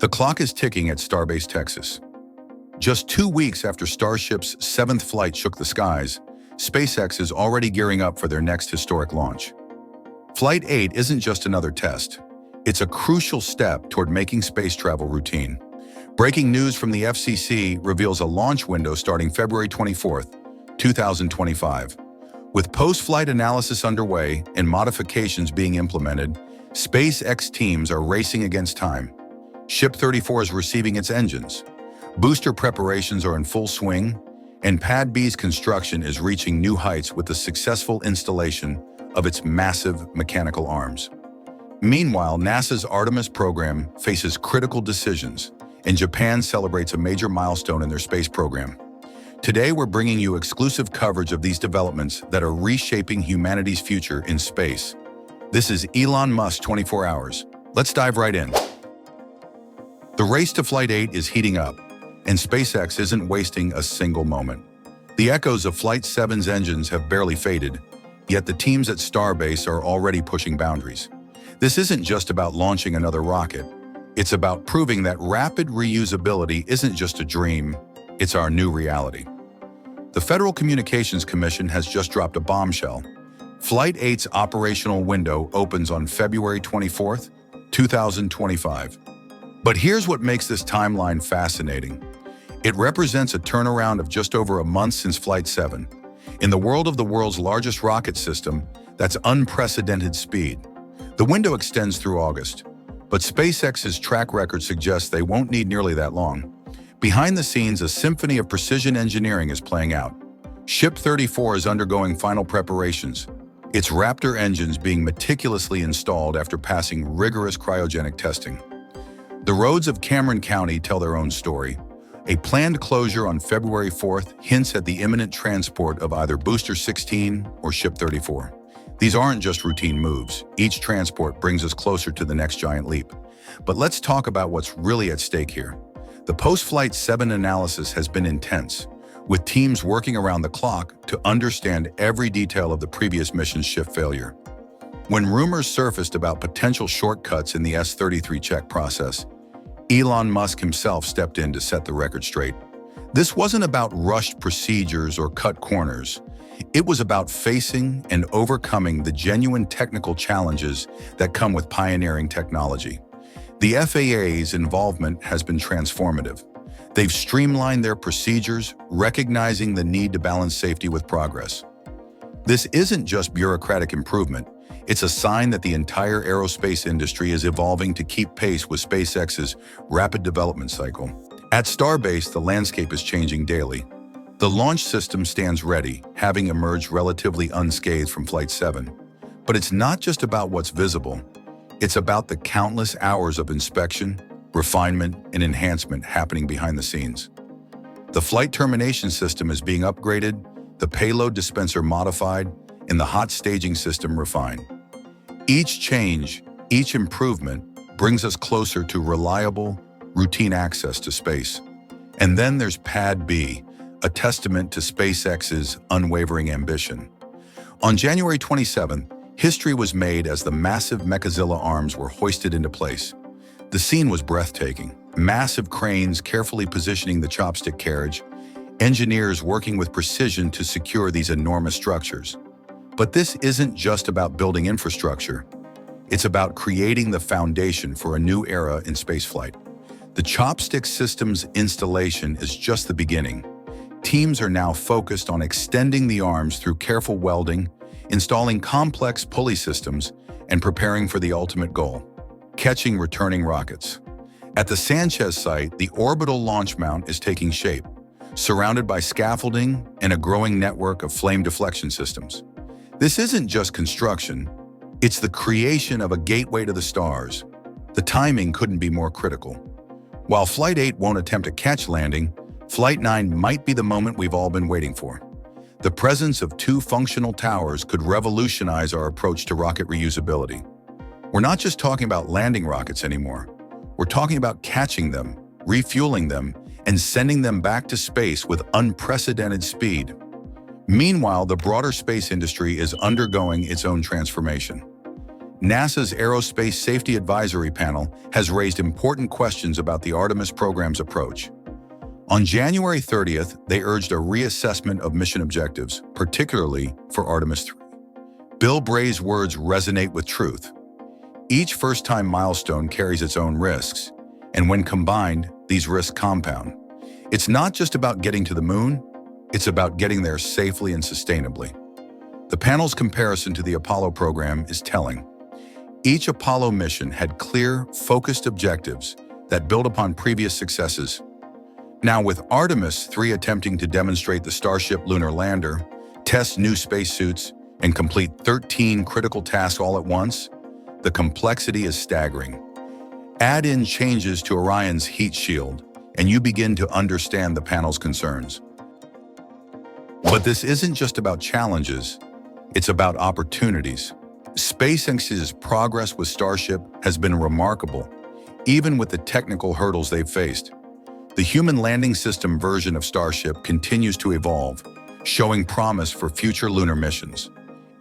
The clock is ticking at Starbase, Texas. Just 2 weeks after Starship's 7th flight shook the skies, SpaceX is already gearing up for their next historic launch. Flight 8 isn't just another test. It's a crucial step toward making space travel routine. Breaking news from the FCC reveals a launch window starting February 24, 2025. With post-flight analysis underway and modifications being implemented, SpaceX teams are racing against time. Ship 34 is receiving its engines. Booster preparations are in full swing, and Pad B's construction is reaching new heights with the successful installation of its massive mechanical arms. Meanwhile, NASA's Artemis program faces critical decisions, and Japan celebrates a major milestone in their space program. Today, we're bringing you exclusive coverage of these developments that are reshaping humanity's future in space. This is Elon Musk 24 Hours. Let's dive right in. The race to Flight 8 is heating up, and SpaceX isn't wasting a single moment. The echoes of Flight 7's engines have barely faded, yet the teams at Starbase are already pushing boundaries. This isn't just about launching another rocket. It's about proving that rapid reusability isn't just a dream, it's our new reality. The Federal Communications Commission has just dropped a bombshell. Flight 8's operational window opens on February 24, 2025. But here's what makes this timeline fascinating. It represents a turnaround of just over a month since Flight 7. In the world of the world's largest rocket system, that's unprecedented speed. The window extends through August, but SpaceX's track record suggests they won't need nearly that long. Behind the scenes, a symphony of precision engineering is playing out. Ship 34 is undergoing final preparations, its Raptor engines being meticulously installed after passing rigorous cryogenic testing. The roads of Cameron County tell their own story. A planned closure on February 4th hints at the imminent transport of either Booster 16 or Ship 34. These aren't just routine moves. Each transport brings us closer to the next giant leap. But let's talk about what's really at stake here. The post-Flight 7 analysis has been intense, with teams working around the clock to understand every detail of the previous mission's shift failure. When rumors surfaced about potential shortcuts in the S-33 check process, Elon Musk himself stepped in to set the record straight. This wasn't about rushed procedures or cut corners. It was about facing and overcoming the genuine technical challenges that come with pioneering technology. The FAA's involvement has been transformative. They've streamlined their procedures, recognizing the need to balance safety with progress. This isn't just bureaucratic improvement. It's a sign that the entire aerospace industry is evolving to keep pace with SpaceX's rapid development cycle. At Starbase, the landscape is changing daily. The launch system stands ready, having emerged relatively unscathed from Flight 7. But it's not just about what's visible. It's about the countless hours of inspection, refinement, and enhancement happening behind the scenes. The flight termination system is being upgraded, the payload dispenser modified, and the hot staging system refined. Each change, each improvement brings us closer to reliable, routine access to space. And then there's Pad B, a testament to SpaceX's unwavering ambition. On January 27th, history was made as the massive Mechazilla arms were hoisted into place. The scene was breathtaking. Massive cranes carefully positioning the chopstick carriage, engineers working with precision to secure these enormous structures. But this isn't just about building infrastructure. It's about creating the foundation for a new era in spaceflight. The chopstick system's installation is just the beginning. Teams are now focused on extending the arms through careful welding, installing complex pulley systems, and preparing for the ultimate goal, catching returning rockets. At the Sanchez site, the orbital launch mount is taking shape, surrounded by scaffolding and a growing network of flame deflection systems. This isn't just construction, it's the creation of a gateway to the stars. The timing couldn't be more critical. While Flight 8 won't attempt a catch landing, Flight 9 might be the moment we've all been waiting for. The presence of 2 functional towers could revolutionize our approach to rocket reusability. We're not just talking about landing rockets anymore. We're talking about catching them, refueling them, and sending them back to space with unprecedented speed. Meanwhile, the broader space industry is undergoing its own transformation. NASA's Aerospace Safety Advisory Panel has raised important questions about the Artemis program's approach. On January 30th, they urged a reassessment of mission objectives, particularly for Artemis 3. Bill Bray's words resonate with truth. Each first-time milestone carries its own risks, and when combined, these risks compound. It's not just about getting to the moon, it's about getting there safely and sustainably. The panel's comparison to the Apollo program is telling. Each Apollo mission had clear, focused objectives that built upon previous successes. Now, with Artemis 3 attempting to demonstrate the Starship lunar lander, test new spacesuits, and complete 13 critical tasks all at once, the complexity is staggering. Add in changes to Orion's heat shield, and you begin to understand the panel's concerns. But this isn't just about challenges, it's about opportunities. SpaceX's progress with Starship has been remarkable, even with the technical hurdles they've faced. The human landing system version of Starship continues to evolve, showing promise for future lunar missions.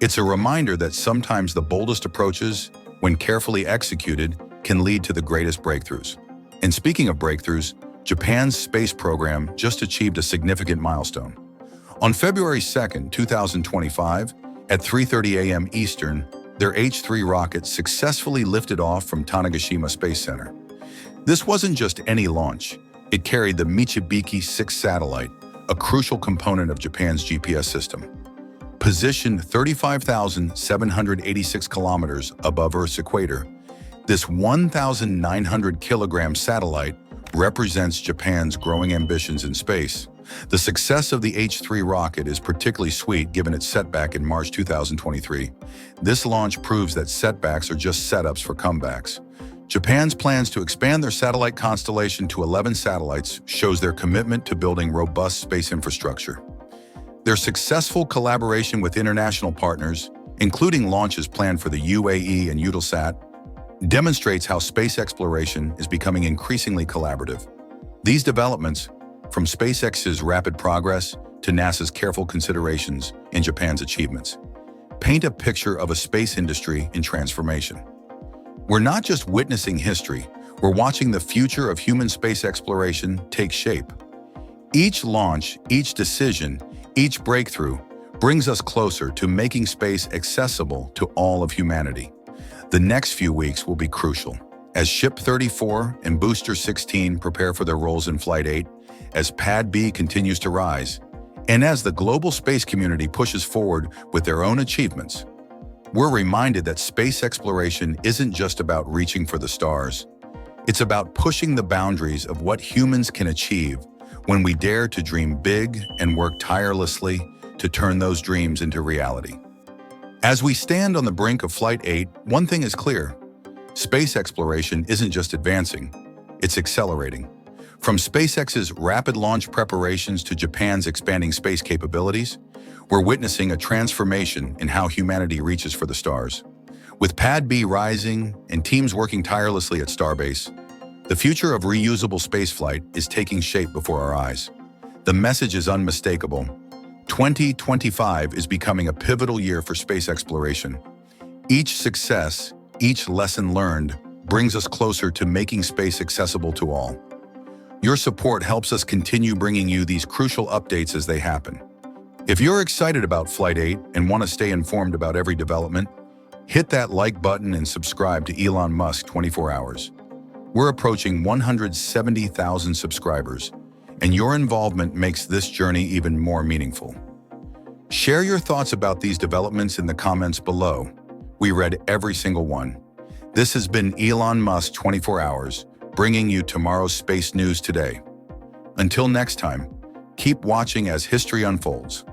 It's a reminder that sometimes the boldest approaches, when carefully executed, can lead to the greatest breakthroughs. And speaking of breakthroughs, Japan's space program just achieved a significant milestone. On February 2, 2025, at 3:30 a.m. Eastern, their H-3 rocket successfully lifted off from Tanegashima Space Center. This wasn't just any launch. It carried the Michibiki 6 satellite, a crucial component of Japan's GPS system. Positioned 35,786 kilometers above Earth's equator, this 1,900-kilogram satellite represents Japan's growing ambitions in space. The success of the H-3 rocket is particularly sweet given its setback in March 2023. This launch proves that setbacks are just setups for comebacks. Japan's plans to expand their satellite constellation to 11 satellites shows their commitment to building robust space infrastructure. Their successful collaboration with international partners, including launches planned for the UAE and Eutelsat, demonstrates how space exploration is becoming increasingly collaborative. These developments, from SpaceX's rapid progress to NASA's careful considerations in Japan's achievements, paint a picture of a space industry in transformation. We're not just witnessing history, we're watching the future of human space exploration take shape. Each launch, each decision, each breakthrough brings us closer to making space accessible to all of humanity. The next few weeks will be crucial, as Ship 34 and Booster 16 prepare for their roles in Flight 8, as Pad B continues to rise, and as the global space community pushes forward with their own achievements. We're reminded that space exploration isn't just about reaching for the stars. It's about pushing the boundaries of what humans can achieve when we dare to dream big and work tirelessly to turn those dreams into reality. As we stand on the brink of Flight 8, one thing is clear. Space exploration isn't just advancing, it's accelerating. From SpaceX's rapid launch preparations to Japan's expanding space capabilities, we're witnessing a transformation in how humanity reaches for the stars. With Pad B rising and teams working tirelessly at Starbase, the future of reusable spaceflight is taking shape before our eyes. The message is unmistakable. 2025 is becoming a pivotal year for space exploration. Each success, each lesson learned, brings us closer to making space accessible to all. Your support helps us continue bringing you these crucial updates as they happen. If you're excited about Flight 8 and want to stay informed about every development, hit that like button and subscribe to Elon Musk 24 Hours. We're approaching 170,000 subscribers, and your involvement makes this journey even more meaningful. Share your thoughts about these developments in the comments below. We read every single one. This has been Elon Musk 24 Hours, bringing you tomorrow's space news today. Until next time, keep watching as history unfolds.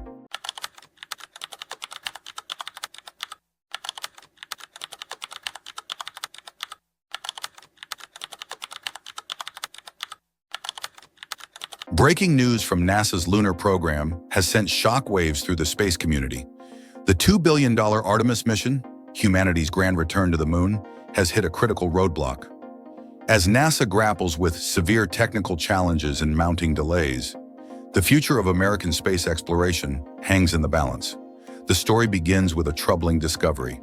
Breaking news from NASA's lunar program has sent shockwaves through the space community. The $2 billion Artemis mission, humanity's grand return to the moon, has hit a critical roadblock. As NASA grapples with severe technical challenges and mounting delays, the future of American space exploration hangs in the balance. The story begins with a troubling discovery.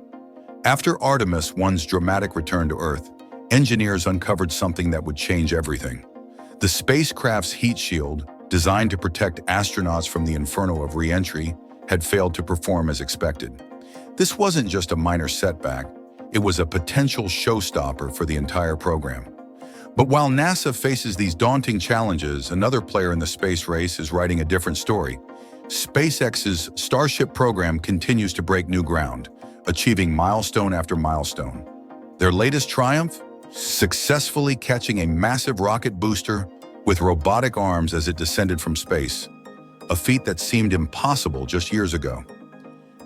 After Artemis 1's dramatic return to Earth, engineers uncovered something that would change everything. The spacecraft's heat shield, designed to protect astronauts from the inferno of re-entry, had failed to perform as expected. This wasn't just a minor setback, it was a potential showstopper for the entire program. But while NASA faces these daunting challenges, another player in the space race is writing a different story. SpaceX's Starship program continues to break new ground, achieving milestone after milestone. Their latest triumph? Successfully catching a massive rocket booster with robotic arms as it descended from space, a feat that seemed impossible just years ago.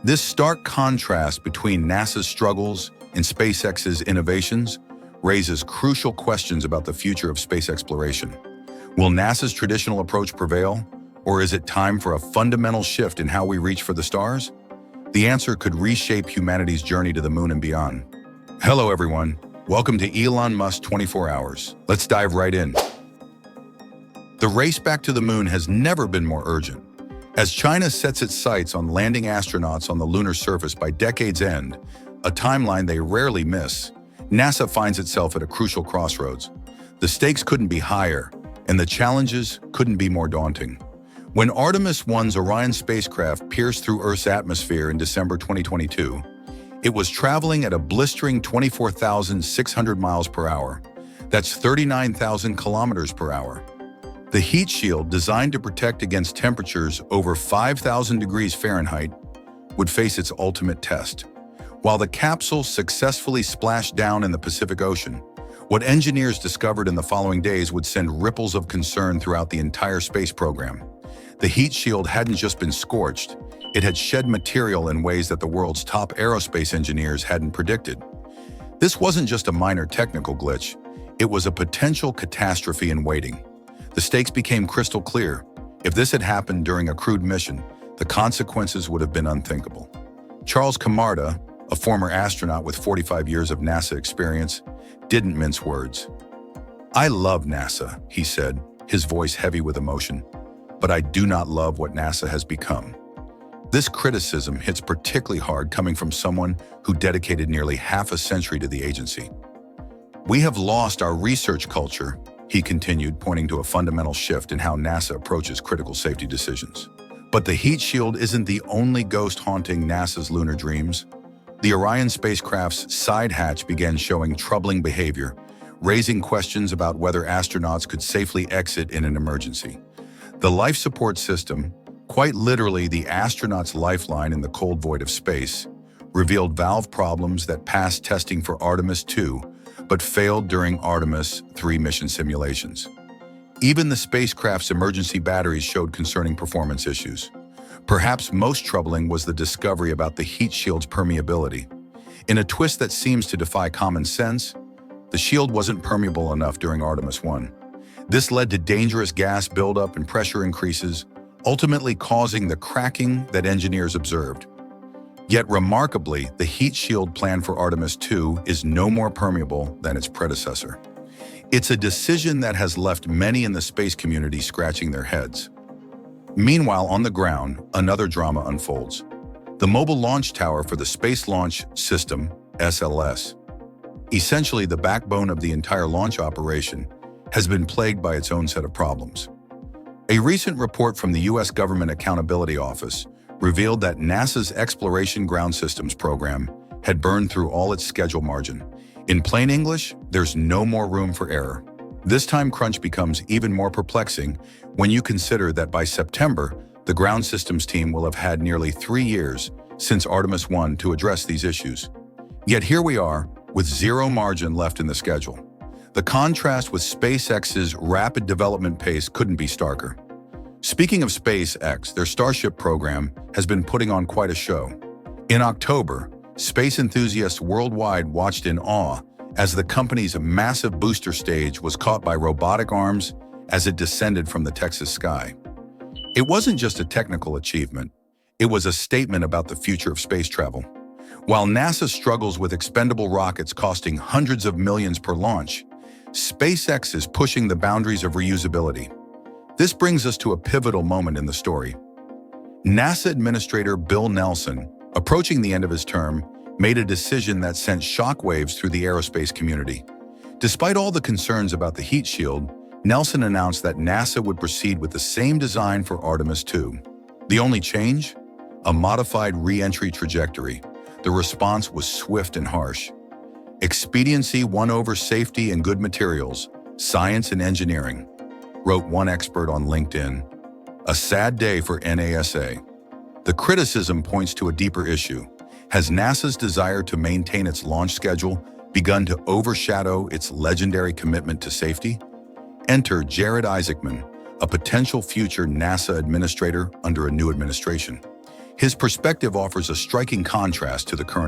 This stark contrast between NASA's struggles and SpaceX's innovations raises crucial questions about the future of space exploration. Will NASA's traditional approach prevail, or is it time for a fundamental shift in how we reach for the stars? The answer could reshape humanity's journey to the moon and beyond. Hello everyone, welcome to Elon Musk 24 Hours. Let's dive right in. The race back to the moon has never been more urgent. As China sets its sights on landing astronauts on the lunar surface by decade's end, a timeline they rarely miss, NASA finds itself at a crucial crossroads. The stakes couldn't be higher, and the challenges couldn't be more daunting. When Artemis 1's Orion spacecraft pierced through Earth's atmosphere in December 2022, it was traveling at a blistering 24,600 miles per hour. That's 39,000 kilometers per hour. The heat shield, designed to protect against temperatures over 5,000 degrees Fahrenheit, would face its ultimate test. While the capsule successfully splashed down in the Pacific Ocean, what engineers discovered in the following days would send ripples of concern throughout the entire space program. The heat shield hadn't just been scorched, it had shed material in ways that the world's top aerospace engineers hadn't predicted. This wasn't just a minor technical glitch, it was a potential catastrophe in waiting. The stakes became crystal clear. If this had happened during a crewed mission, the consequences would have been unthinkable. Charles Camarda, a former astronaut with 45 years of NASA experience, didn't mince words. "I love NASA," he said, his voice heavy with emotion, "but I do not love what NASA has become." This criticism hits particularly hard coming from someone who dedicated nearly half a century to the agency. "We have lost our research culture," he continued, pointing to a fundamental shift in how NASA approaches critical safety decisions. But the heat shield isn't the only ghost haunting NASA's lunar dreams. The Orion spacecraft's side hatch began showing troubling behavior, raising questions about whether astronauts could safely exit in an emergency. The life support system, quite literally the astronaut's lifeline in the cold void of space, revealed valve problems that passed testing for Artemis 2, but failed during Artemis 3 mission simulations. Even the spacecraft's emergency batteries showed concerning performance issues. Perhaps most troubling was the discovery about the heat shield's permeability. In a twist that seems to defy common sense, the shield wasn't permeable enough during Artemis 1. This led to dangerous gas buildup and pressure increases, ultimately causing the cracking that engineers observed. Yet remarkably, the heat shield planned for Artemis 2 is no more permeable than its predecessor. It's a decision that has left many in the space community scratching their heads. Meanwhile, on the ground, another drama unfolds. The mobile launch tower for the Space Launch System, SLS, essentially the backbone of the entire launch operation, has been plagued by its own set of problems. A recent report from the U.S. Government Accountability Office revealed that NASA's Exploration Ground Systems program had burned through all its schedule margin. In plain English, there's no more room for error. This time crunch becomes even more perplexing when you consider that by September, the ground systems team will have had nearly 3 years since Artemis 1 to address these issues. Yet here we are, with zero margin left in the schedule. The contrast with SpaceX's rapid development pace couldn't be starker. Speaking of SpaceX, their Starship program has been putting on quite a show. In October, space enthusiasts worldwide watched in awe as the company's massive booster stage was caught by robotic arms as it descended from the Texas sky. It wasn't just a technical achievement, it was a statement about the future of space travel. While NASA struggles with expendable rockets costing hundreds of millions per launch, SpaceX is pushing the boundaries of reusability. This brings us to a pivotal moment in the story. NASA Administrator Bill Nelson, approaching the end of his term, made a decision that sent shockwaves through the aerospace community. Despite all the concerns about the heat shield, Nelson announced that NASA would proceed with the same design for Artemis 2. The only change? A modified re-entry trajectory. The response was swift and harsh. Expediency won over safety and good materials, science and engineering, wrote one expert on LinkedIn. A sad day for NASA. The criticism points to a deeper issue. Has NASA's desire to maintain its launch schedule begun to overshadow its legendary commitment to safety? Enter Jared Isaacman, a potential future NASA administrator under a new administration. His perspective offers a striking contrast to the current